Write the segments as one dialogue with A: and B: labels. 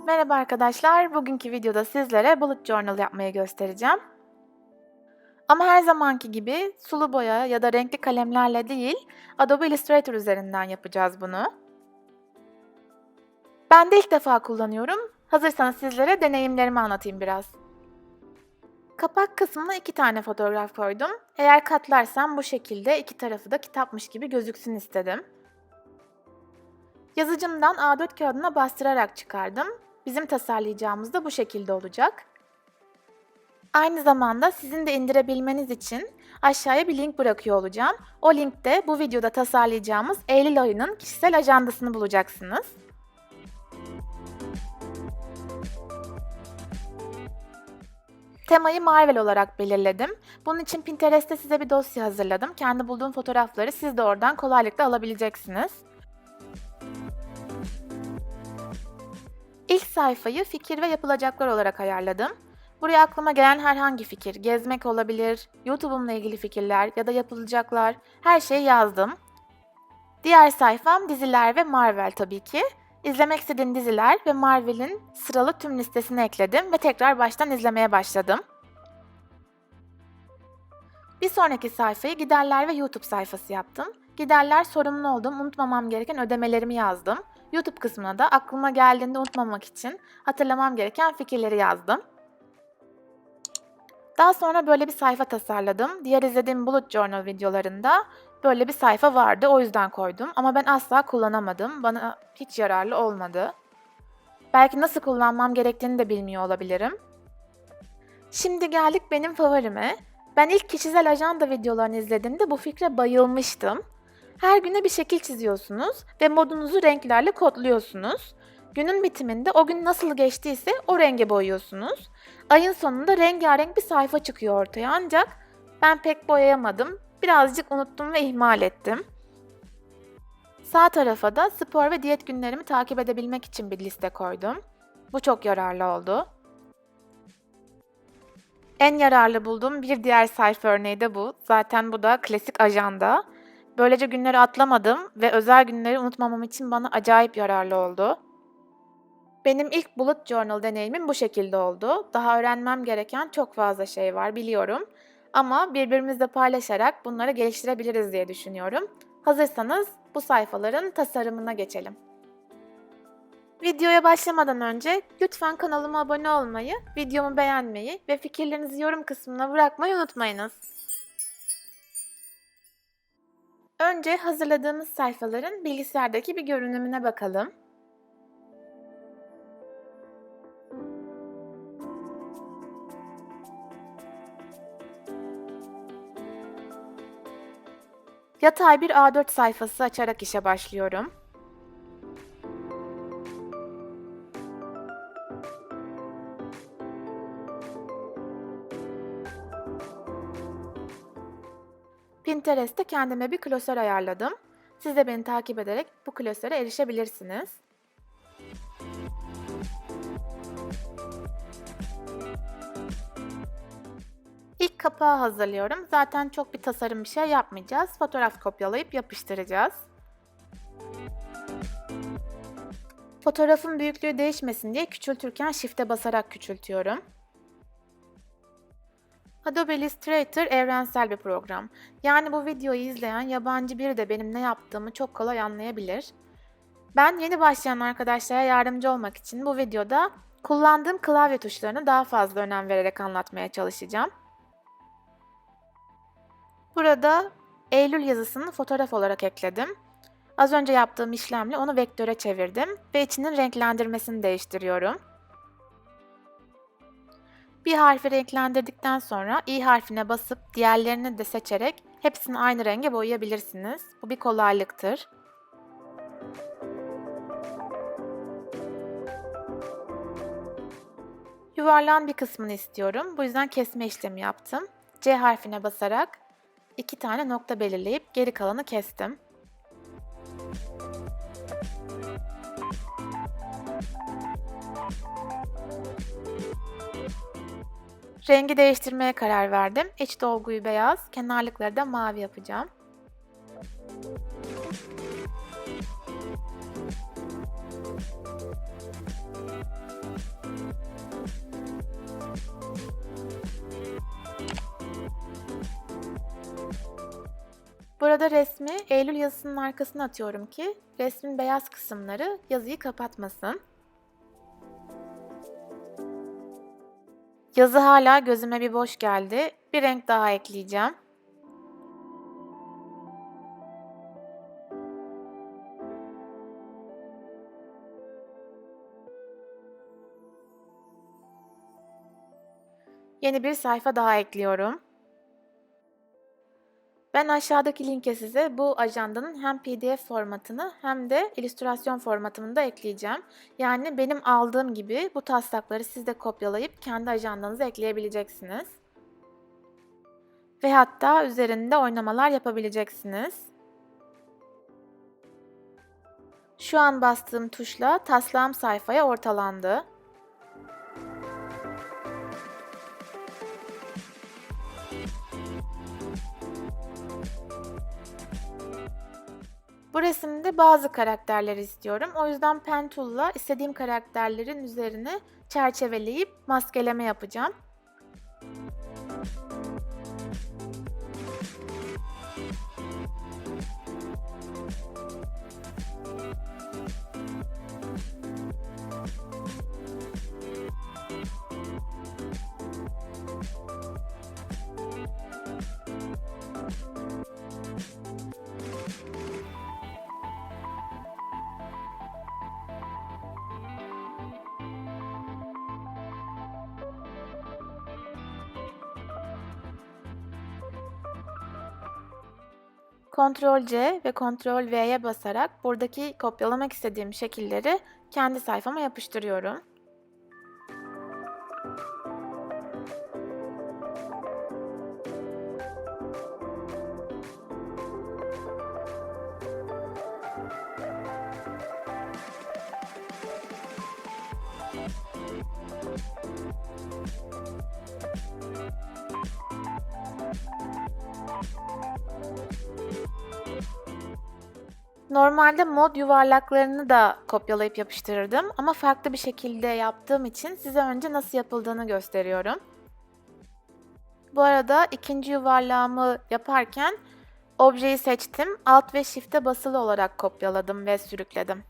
A: Merhaba arkadaşlar, bugünkü videoda sizlere bullet journal yapmayı göstereceğim. Ama her zamanki gibi sulu boya ya da renkli kalemlerle değil, Adobe Illustrator üzerinden yapacağız bunu. Ben de ilk defa kullanıyorum. Hazırsanız sizlere deneyimlerimi anlatayım biraz. Kapak kısmına 2 tane fotoğraf koydum. Eğer katlarsam bu şekilde iki tarafı da kitapmış gibi gözüksün istedim. Yazıcımdan A4 kağıdına bastırarak çıkardım. Bizim tasarlayacağımız da bu şekilde olacak. Aynı zamanda sizin de indirebilmeniz için aşağıya bir link bırakıyor olacağım. O linkte bu videoda tasarlayacağımız Eylül ayının kişisel ajandasını bulacaksınız. Temayı Marvel olarak belirledim. Bunun için Pinterest'te size bir dosya hazırladım. Kendi bulduğum fotoğrafları siz de oradan kolaylıkla alabileceksiniz. İlk sayfayı fikir ve yapılacaklar olarak ayarladım. Buraya aklıma gelen herhangi fikir, gezmek olabilir, YouTube'umla ilgili fikirler ya da yapılacaklar, her şeyi yazdım. Diğer sayfam diziler ve Marvel tabii ki. İzlemek istediğim diziler ve Marvel'in sıralı tüm listesine ekledim ve tekrar baştan izlemeye başladım. Bir sonraki sayfayı giderler ve YouTube sayfası yaptım. Giderler sorumlu olduğum, unutmamam gereken ödemelerimi yazdım. YouTube kısmına da aklıma geldiğinde unutmamak için hatırlamam gereken fikirleri yazdım. Daha sonra böyle bir sayfa tasarladım. Diğer izlediğim bullet journal videolarında böyle bir sayfa vardı, o yüzden koydum. Ama ben asla kullanamadım. Bana hiç yararlı olmadı. Belki nasıl kullanmam gerektiğini de bilmiyor olabilirim. Şimdi geldik benim favorime. Ben ilk kişisel ajanda videolarını izlediğimde bu fikre bayılmıştım. Her güne bir şekil çiziyorsunuz ve modunuzu renklerle kodluyorsunuz. Günün bitiminde o gün nasıl geçtiyse o renge boyuyorsunuz. Ayın sonunda rengarenk bir sayfa çıkıyor ortaya, ancak ben pek boyayamadım. Birazcık unuttum ve ihmal ettim. Sağ tarafa da spor ve diyet günlerimi takip edebilmek için bir liste koydum. Bu çok yararlı oldu. En yararlı bulduğum bir diğer sayfa örneği de bu. Zaten bu da klasik ajanda. Böylece günleri atlamadım ve özel günleri unutmamam için bana acayip yararlı oldu. Benim ilk bullet journal deneyimim bu şekilde oldu. Daha öğrenmem gereken çok fazla şey var biliyorum. Ama birbirimizle paylaşarak bunları geliştirebiliriz diye düşünüyorum. Hazırsanız bu sayfaların tasarımına geçelim. Videoya başlamadan önce lütfen kanalıma abone olmayı, videomu beğenmeyi ve fikirlerinizi yorum kısmına bırakmayı unutmayınız. Önce hazırladığımız sayfaların bilgisayardaki bir görünümüne bakalım. Yatay bir A4 sayfası açarak işe başlıyorum. Pinterest'te kendime bir klasör ayarladım. Siz de beni takip ederek bu klasöre erişebilirsiniz. İlk kapağı hazırlıyorum. Zaten çok bir tasarım bir şey yapmayacağız. Fotoğraf kopyalayıp yapıştıracağız. Fotoğrafın büyüklüğü değişmesin diye küçültürken Shift'e basarak küçültüyorum. Adobe Illustrator evrensel bir program. Yani bu videoyu izleyen yabancı biri de benim ne yaptığımı çok kolay anlayabilir. Ben yeni başlayan arkadaşlara yardımcı olmak için bu videoda kullandığım klavye tuşlarına daha fazla önem vererek anlatmaya çalışacağım. Burada Eylül yazısını fotoğraf olarak ekledim. Az önce yaptığım işlemle onu vektöre çevirdim ve içinin renklendirmesini değiştiriyorum. Bir harfi renklendirdikten sonra i harfine basıp diğerlerini de seçerek hepsini aynı renge boyayabilirsiniz. Bu bir kolaylıktır. Yuvarlağın bir kısmını istiyorum. Bu yüzden kesme işlemi yaptım. C harfine basarak 2 tane nokta belirleyip geri kalanı kestim. Rengi değiştirmeye karar verdim. İç dolguyu beyaz, kenarlıkları da mavi yapacağım. Burada resmi Eylül yazısının arkasına atıyorum ki resmin beyaz kısımları yazıyı kapatmasın. Yazı hala gözüme bir boş geldi. Bir renk daha ekleyeceğim. Yeni bir sayfa daha ekliyorum. Ben aşağıdaki linke size bu ajandanın hem PDF formatını hem de illüstrasyon formatını da ekleyeceğim. Yani benim aldığım gibi bu taslakları siz de kopyalayıp kendi ajandanıza ekleyebileceksiniz. Ve hatta üzerinde oynamalar yapabileceksiniz. Şu an bastığım tuşla taslağım sayfaya ortalandı. Bu resimde bazı karakterler istiyorum. O yüzden pen tool'la istediğim karakterlerin üzerine çerçeveleyip maskeleme yapacağım. Ctrl+C ve Ctrl+V'ye basarak buradaki kopyalamak istediğim şekilleri kendi sayfama yapıştırıyorum. Normalde mod yuvarlaklarını da kopyalayıp yapıştırırdım ama farklı bir şekilde yaptığım için size önce nasıl yapıldığını gösteriyorum. Bu arada ikinci yuvarlağımı yaparken objeyi seçtim, Alt ve Shift'e basılı olarak kopyaladım ve sürükledim.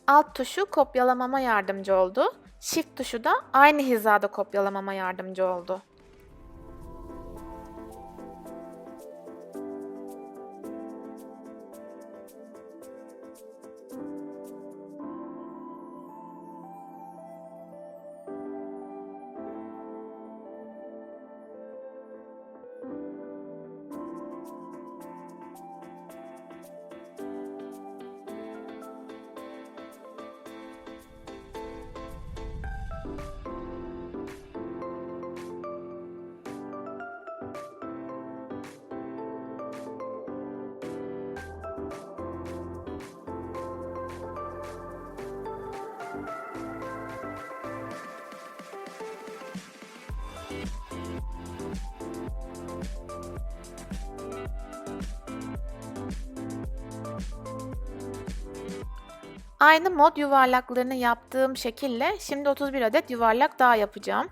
A: Alt tuşu kopyalamama yardımcı oldu, Shift tuşu da aynı hizada kopyalamama yardımcı oldu. Aynı mod yuvarlaklarını yaptığım şekilde şimdi 31 adet yuvarlak daha yapacağım.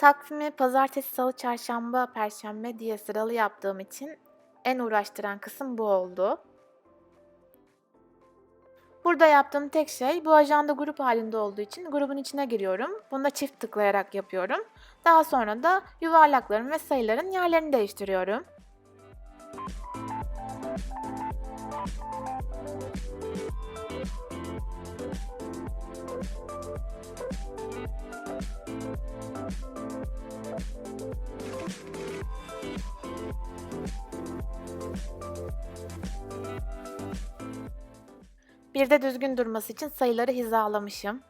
A: Takvimi pazartesi, salı, çarşamba, perşembe diye sıralı yaptığım için en uğraştıran kısım bu oldu. Burada yaptığım tek şey bu ajanda grup halinde olduğu için grubun içine giriyorum. Bunu da çift tıklayarak yapıyorum. Daha sonra da yuvarlakların ve sayıların yerlerini değiştiriyorum. Bir de düzgün durması için sayıları hizalamışım.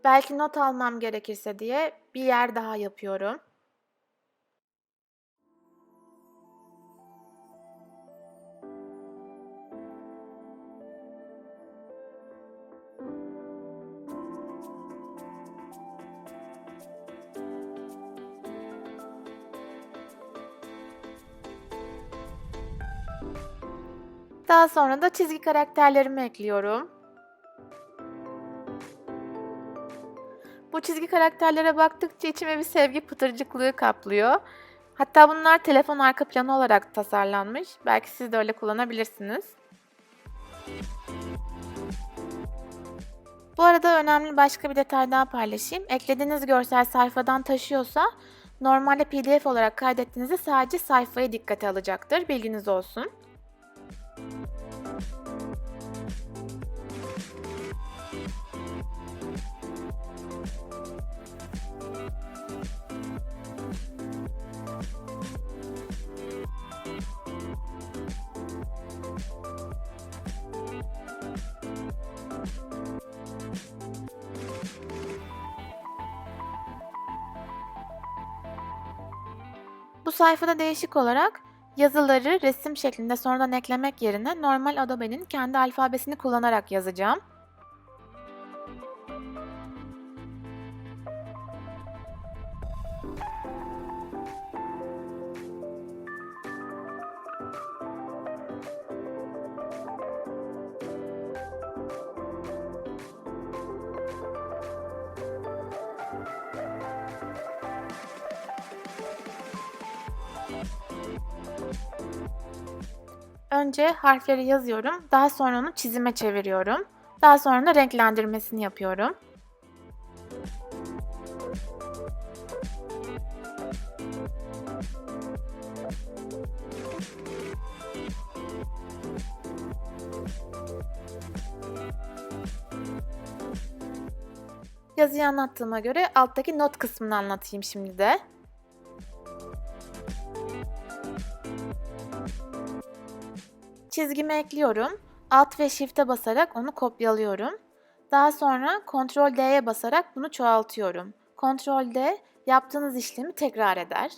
A: Belki not almam gerekirse diye bir yer daha yapıyorum. Daha sonra da çizgi karakterlerimi ekliyorum. Bu çizgi karakterlere baktıkça içime bir sevgi pıtırcıklığı kaplıyor. Hatta bunlar telefon arka planı olarak tasarlanmış. Belki siz de öyle kullanabilirsiniz. Bu arada önemli başka bir detay daha paylaşayım. Eklediğiniz görsel sayfadan taşıyorsa normalde PDF olarak kaydettiğinizde sadece sayfayı dikkate alacaktır. Bilginiz olsun. Bu sayfada değişik olarak yazıları resim şeklinde sonradan eklemek yerine normal Adobe'nin kendi alfabesini kullanarak yazacağım. Önce harfleri yazıyorum, daha sonra onu çizime çeviriyorum. Daha sonra da renklendirmesini yapıyorum. Yazıyı anlattığıma göre alttaki not kısmını anlatayım şimdi de. Çizgimi ekliyorum. Alt ve Shift'e basarak onu kopyalıyorum. Daha sonra Ctrl D'ye basarak bunu çoğaltıyorum. Ctrl D yaptığınız işlemi tekrar eder.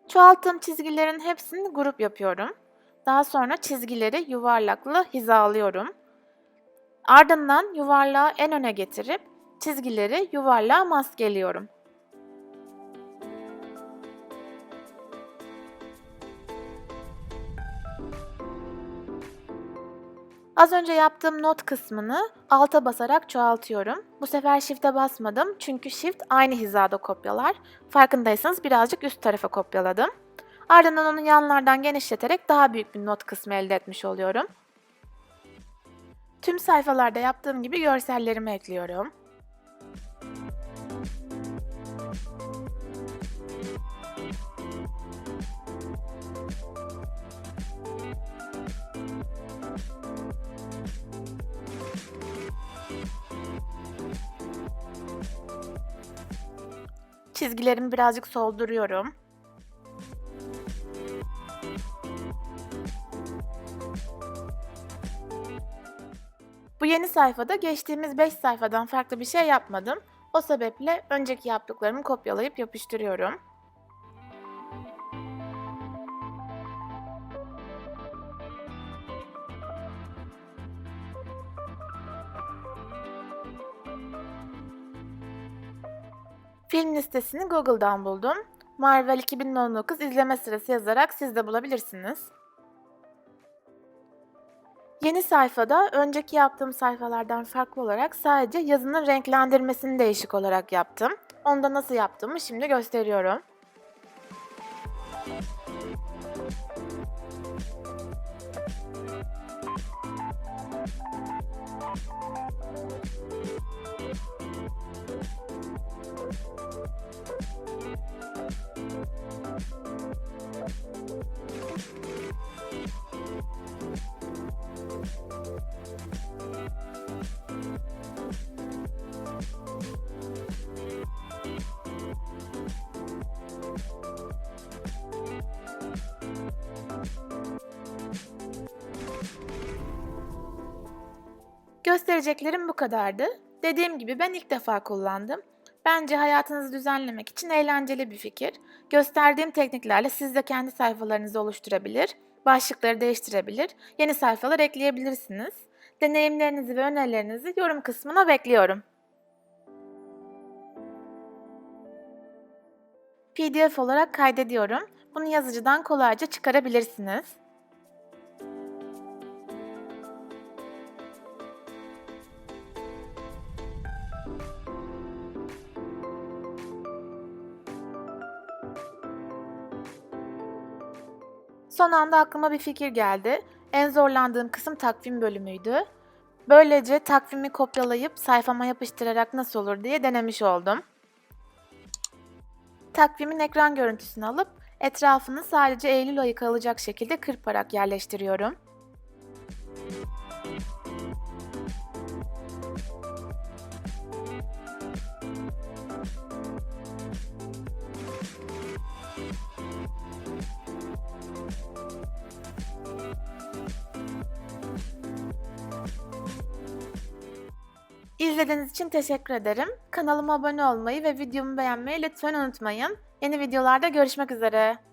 A: Çoğalttığım çizgilerin hepsini grup yapıyorum. Daha sonra çizgileri yuvarlakla hizalıyorum. Ardından yuvarlağı en öne getirip çizgileri yuvarlağa maskeliyorum. Az önce yaptığım not kısmını alta basarak çoğaltıyorum. Bu sefer Shift'e basmadım çünkü Shift aynı hizada kopyalar. Farkındaysanız birazcık üst tarafa kopyaladım. Ardından onu yanlardan genişleterek daha büyük bir not kısmı elde etmiş oluyorum. Tüm sayfalarda yaptığım gibi görsellerimi ekliyorum. Çizgilerimi birazcık solduruyorum. Bu yeni sayfada geçtiğimiz 5 sayfadan farklı bir şey yapmadım. O sebeple önceki yaptıklarımı kopyalayıp yapıştırıyorum. Film listesini Google'dan buldum. Marvel 2019 izleme sırası yazarak siz de bulabilirsiniz. Yeni sayfada önceki yaptığım sayfalardan farklı olarak sadece yazının renklendirmesini değişik olarak yaptım. Onu da nasıl yaptığımı şimdi gösteriyorum. Göstereceklerim bu kadardı. Dediğim gibi ben ilk defa kullandım. Bence hayatınızı düzenlemek için eğlenceli bir fikir. Gösterdiğim tekniklerle siz de kendi sayfalarınızı oluşturabilir, başlıkları değiştirebilir, yeni sayfalar ekleyebilirsiniz. Deneyimlerinizi ve önerilerinizi yorum kısmına bekliyorum. PDF olarak kaydediyorum. Bunu yazıcıdan kolayca çıkarabilirsiniz. Son anda aklıma bir fikir geldi. En zorlandığım kısım takvim bölümüydü. Böylece takvimi kopyalayıp sayfama yapıştırarak nasıl olur diye denemiş oldum. Takvimin ekran görüntüsünü alıp etrafını sadece Eylül ayı kalacak şekilde kırparak yerleştiriyorum. İzlediğiniz için teşekkür ederim. Kanalıma abone olmayı ve videomu beğenmeyi lütfen unutmayın. Yeni videolarda görüşmek üzere.